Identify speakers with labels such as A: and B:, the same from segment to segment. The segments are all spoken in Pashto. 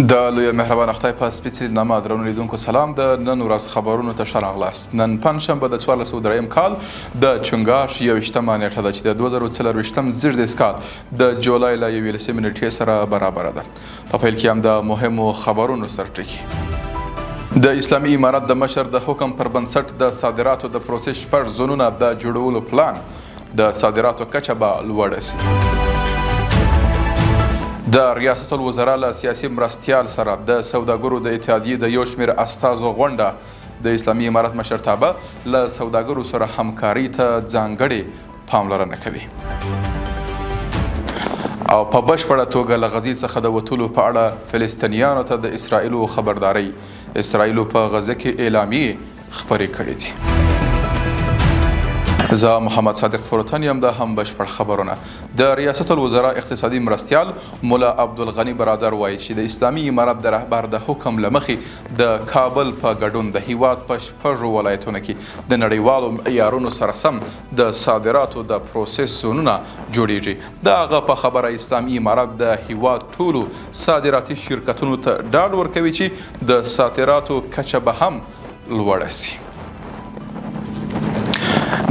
A: د لوی مهربان خدای په سپیڅلي نامه درنو لیدونکو سلام. د نن ورځ خبرونو ته ښه راغلاست. نن پنجشنبه د 1403 کال د چنګاش 21مه نیټه ده چې د 2024 زیږدیز کال د جولای له 11 نیټې سره برابره ده. په پیل کې هم د مهمو خبرونو سرټکي. د اسلامي امارت د مشر د حکم پر بنسټ د صادراتو د پروسس شپږ زونونه د جوړولو پلان، د صادراتو کچه به لوړه سي. د ریاست الوزرا له سیاسي مرستیال سره د سوداګرو د اتحادیې د یو شمېر استازو غونډه د اسلامي امارت مشرتابه له سوداګرو سره همکاري ته ځانګړې پاملرنه کوي. او په بشپړه توګه له غزې څخه د وتلو په اړه فلسطینیانو ته د اسرائیلو خبرداری، اسرائیلو په غزه کې اعلامیې خپرې کړې دي. زه محمد صادق فروتن یم. د هم بشپړ خبرونه. د ریاست الوزرا اقتصادي مرستیال مولا عبدالغني برادر وایي چې د اسلامي امارت د رهبر د حکم له مخې د کابل په ګډون د هیواد په شپږو ولایتونو کې د نړیوالو معیارونو سره سم د صادراتو د پروسس زونونه جوړیږي. د هغه په خبره اسلامي امارت د هیواد ټولو صادراتي شرکتونو ته ډاډ ورکوي چې د صادراتو کچه به هم لوړه سي.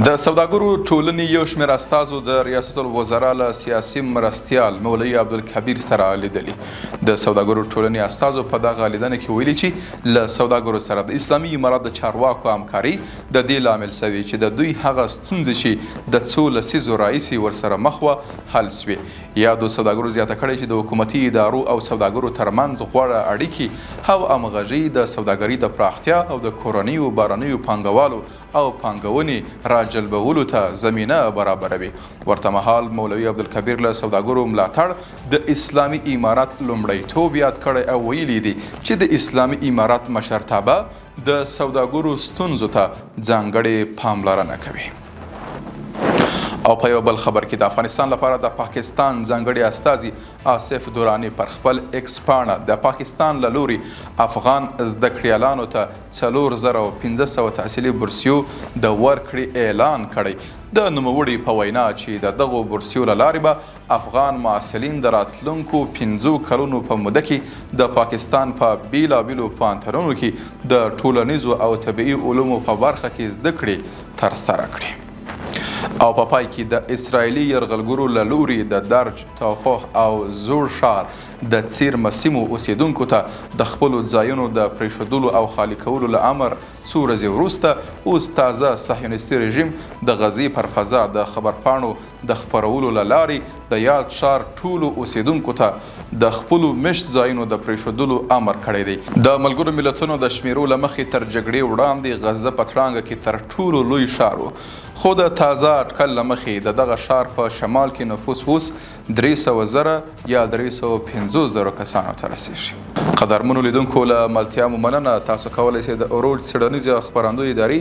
A: د سوداګرو ټولنې یو شمېر استازو د ریاست الوزرا له سیاسي مرستیال مولوي عبدالکبیر سره لیدلي. د سوداګرو ټولنې استازو په دغه لیدنه کې ویلي چې له سوداګرو سره د اسلامي امارت د چارواکو همکاري د دې لامل شوي چې د دوی هغه ستونزې چې د څو لسیزو راهیسې ورسره مخ وه حل سوې. یادو سوداګرو زیاته کړې چې د حکومتي ادارو او سوداګرو ترمنځ غوره اړیکې او همغږي د سوداګرۍ د پراختیا او د کورنیو بهرنیو پانګوالو او پانګونې راجلبولو ته زمینه برابروي. ورته مهال مولوي عبدالکبیر له سوداګرو ملاتړ د اسلامي امارت لومړیتوب یاد کړی او ویلي دي چې د اسلامي امارت مشرتابه د سوداګرو ستونزو ته ځانګړې پاملرنه کوي. او په یو بل خبر کې د افغانستان لپاره د پاکستان ځانګړي استازي آصف دراني پر خپل ایکس پاڼه د پاکستان له لوري افغان زده کړیالانو ته 4500 تحصیلي بورسیو د ورکړې اعلان کړی. د نوموړي په وینا چې د دغو بورسیو له لارې به افغان محصلین د راتلونکو 5 کلونو په موده کې د پاکستان په بیلابیلو پوهنتونونو کې د ټولنیزو او طبیعي علومو په برخه کې زده کړې ترسره کړي. او په پای کې د اسرائیلي یرغلګرو له لوري د درج، توفح او زوړ ښار د څیرمه سیمو اوسیدونکو ته د خپلو ځایونو د پرېښودلو او خالي کولو له امر څو ورځې وروسته اوس تازه صهیونیستي رژیم د غزې پر فضا د خبرپاڼو د خپرولو له لارې د یاد ښار ټولو اوسیدونکو ته د خپلو مشت ځایونو د پرېښودلو امر کړی دی. د ملګرو ملتونو د شمیرو له مخې تر جګړې وړاندې غزه په تړانګه کې تر ټولو لوی ښار و، خو د تازه اټکل له مخې د دغه ښار په شمال کې نفوس اوس 300,000 یا 350,000 کسانو ته رسیږي. قدرمنو لیدونکو له ملتیا مو مننه. تاسو کولی شئ د اروج څېړنیزې خپرندوی ادارې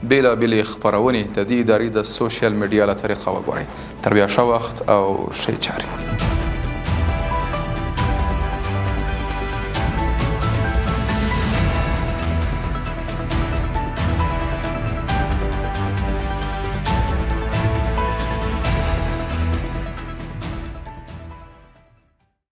A: بېلابېلې خپرونې د دې ادارې د سوشل میډیا له طریقه وګورئ. تر بیا ښه وخت او ښې چارې.